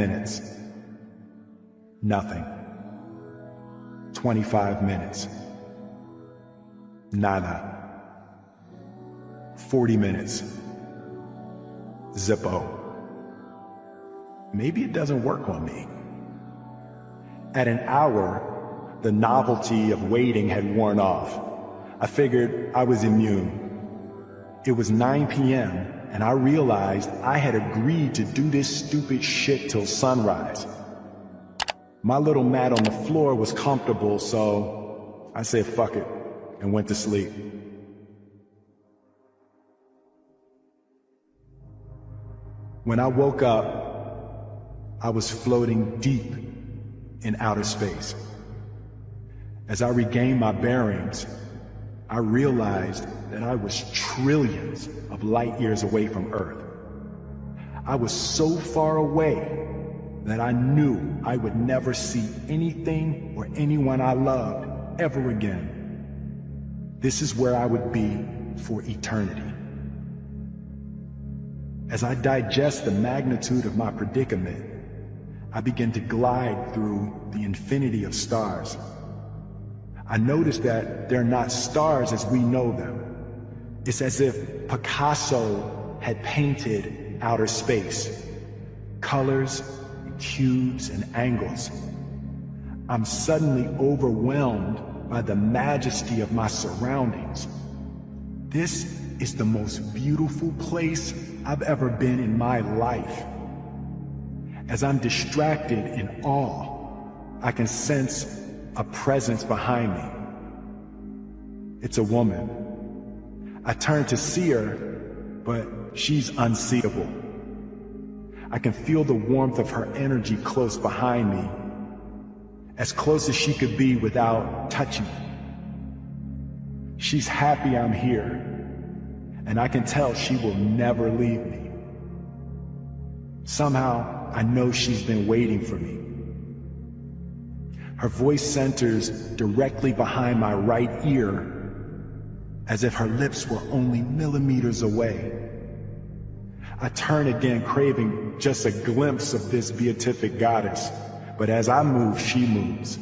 minutes. Nothing. 25 minutes. Nada. 40 minutes. Zippo. Maybe it doesn't work on me. At an hour, the novelty of waiting had worn off. I figured I was immune. It was 9 p.m. and I realized I had agreed to do this stupid shit till sunrise. My little mat on the floor was comfortable, so I said fuck it and went to sleep. When I woke up, I was floating deep in outer space. As I regained my bearings, I realized that I was trillions of light years away from Earth. I was so far away that I knew I would never see anything or anyone I loved ever again. This is where I would be for eternity. As I digest the magnitude of my predicament, I begin to glide through the infinity of stars. I notice that they're not stars as we know them. It's as if Picasso had painted outer space, colors, hues, and angles. I'm suddenly overwhelmed by the majesty of my surroundings. This is the most beautiful place I've ever been in my life. As I'm distracted in awe, I can sense a presence behind me. It's a woman. I turn to see her, but she's unseeable. I can feel the warmth of her energy close behind me, as close as she could be without touching me. She's happy I'm here, and I can tell she will never leave me. Somehow, I know she's been waiting for me. Her voice centers directly behind my right ear, as if her lips were only millimeters away. I turn again, craving just a glimpse of this beatific goddess, but as I move, she moves.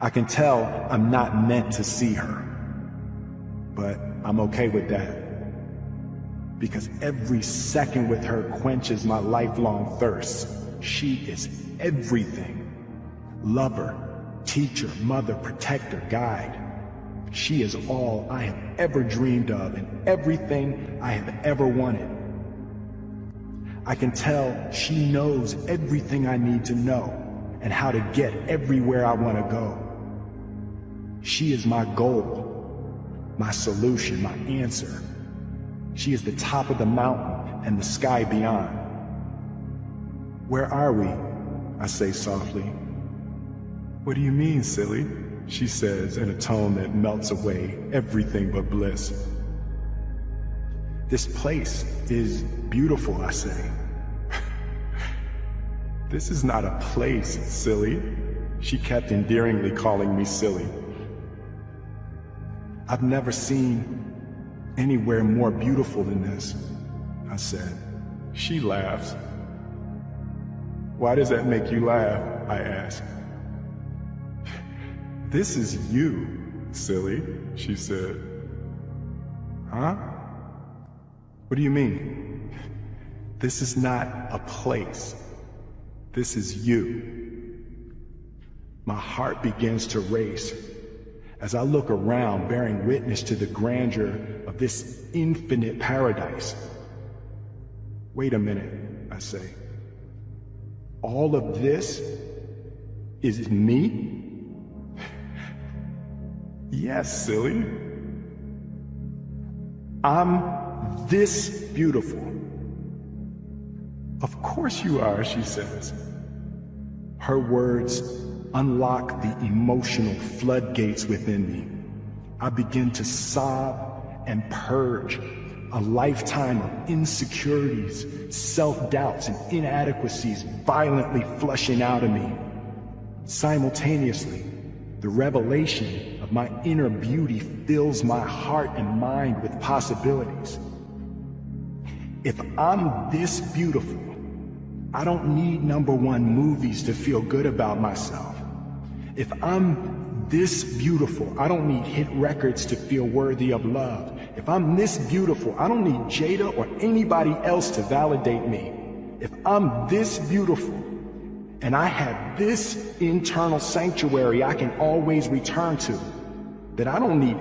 I can tell I'm not meant to see her, but I'm okay with that, because every second with her quenches my lifelong thirst. She is everything. Lover, teacher, mother, protector, guide. She is all I have ever dreamed of and everything I have ever wanted. I can tell she knows everything I need to know and how to get everywhere I want to go. She is my goal, my solution, my answer. She is the top of the mountain and the sky beyond. Where are we? I say softly. What do you mean, silly? She says in a tone that melts away everything but bliss. This place is beautiful, I say. This is not a place, silly. She kept endearingly calling me silly. I've never seen anywhere more beautiful than this, I said. She laughs. Why does that make you laugh? I ask. This is you, silly, she said. Huh? What do you mean? This is not a place. This is you. My heart begins to race as I look around, bearing witness to the grandeur of this infinite paradise. Wait a minute, I say. All of this is me? Yes, silly. I'm this beautiful. Of course you are, she says. Her words unlock the emotional floodgates within me. I begin to sob and purge a lifetime of insecurities, self-doubts, and inadequacies violently flushing out of me. Simultaneously, the revelation of my inner beauty fills my heart and mind with possibilities. If I'm this beautiful, I don't need #1 movies to feel good about myself. If I'm this beautiful, I don't need hit records to feel worthy of love. If I'm this beautiful, I don't need Jada or anybody else to validate me. If I'm this beautiful and I have this internal sanctuary I can always return to, then I don't need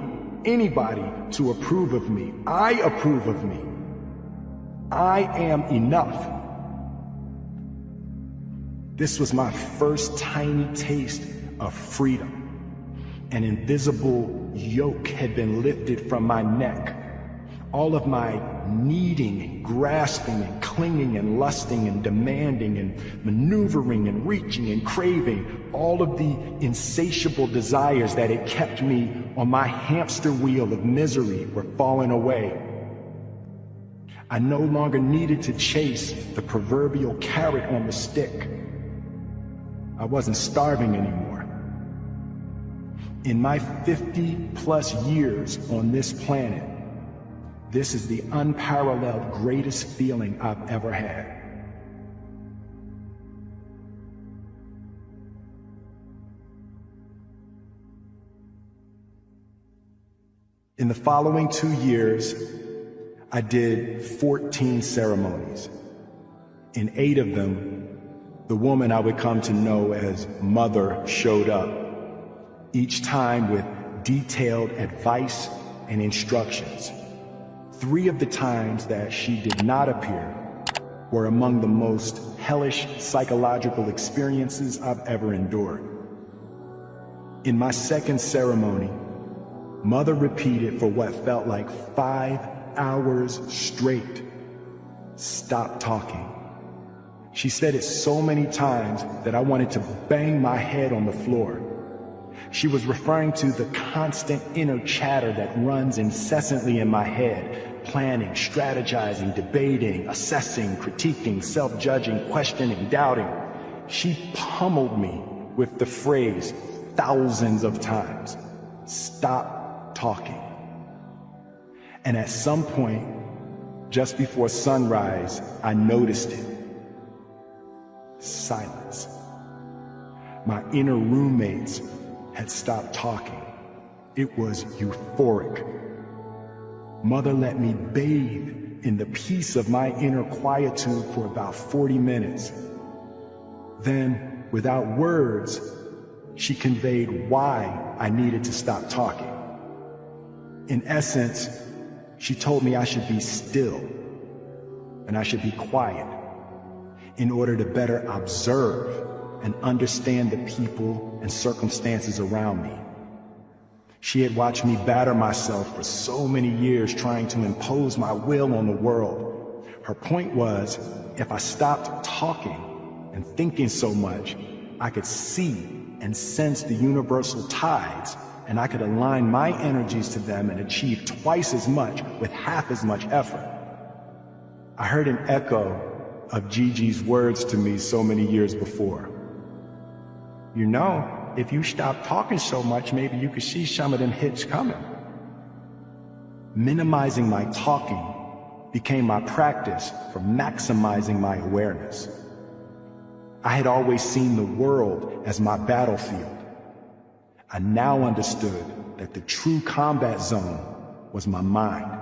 anybody to approve of me. I approve of me. I am enough. This was my first tiny taste of freedom. An invisible yoke had been lifted from my neck. All of my needing and grasping and clinging and lusting and demanding and maneuvering and reaching and craving, all of the insatiable desires that had kept me on my hamster wheel of misery were falling away. I no longer needed to chase the proverbial carrot on the stick. I wasn't starving anymore. In my 50+ years on this planet, this is the unparalleled greatest feeling I've ever had. In the following 2 years, I did 14 ceremonies. In 8 of them, the woman I would come to know as Mother showed up, each time with detailed advice and instructions. 3 of the times that she did not appear were among the most hellish psychological experiences I've ever endured. In my second ceremony, Mother repeated for what felt like 5 hours straight, "Stop talking." She said it so many times that I wanted to bang my head on the floor. She was referring to the constant inner chatter that runs incessantly in my head, planning, strategizing, debating, assessing, critiquing, self-judging, questioning, doubting. She pummeled me with the phrase thousands of times, "Stop talking." And at some point, just before sunrise, I noticed it. Silence. My inner roommates had stopped talking. It was euphoric. Mother let me bathe in the peace of my inner quietude for about 40 minutes. Then, without words, she conveyed why I needed to stop talking. In essence, she told me I should be still and I should be quiet in order to better observe and understand the people and circumstances around me. She had watched me batter myself for so many years trying to impose my will on the world. Her point was, if I stopped talking and thinking so much, I could see and sense the universal tides, and I could align my energies to them and achieve twice as much with half as much effort. I heard an echo of Gigi's words to me so many years before. You know, if you stop talking so much, maybe you could see some of them hits coming. Minimizing my talking became my practice for maximizing my awareness. I had always seen the world as my battlefield. I now understood that the true combat zone was my mind.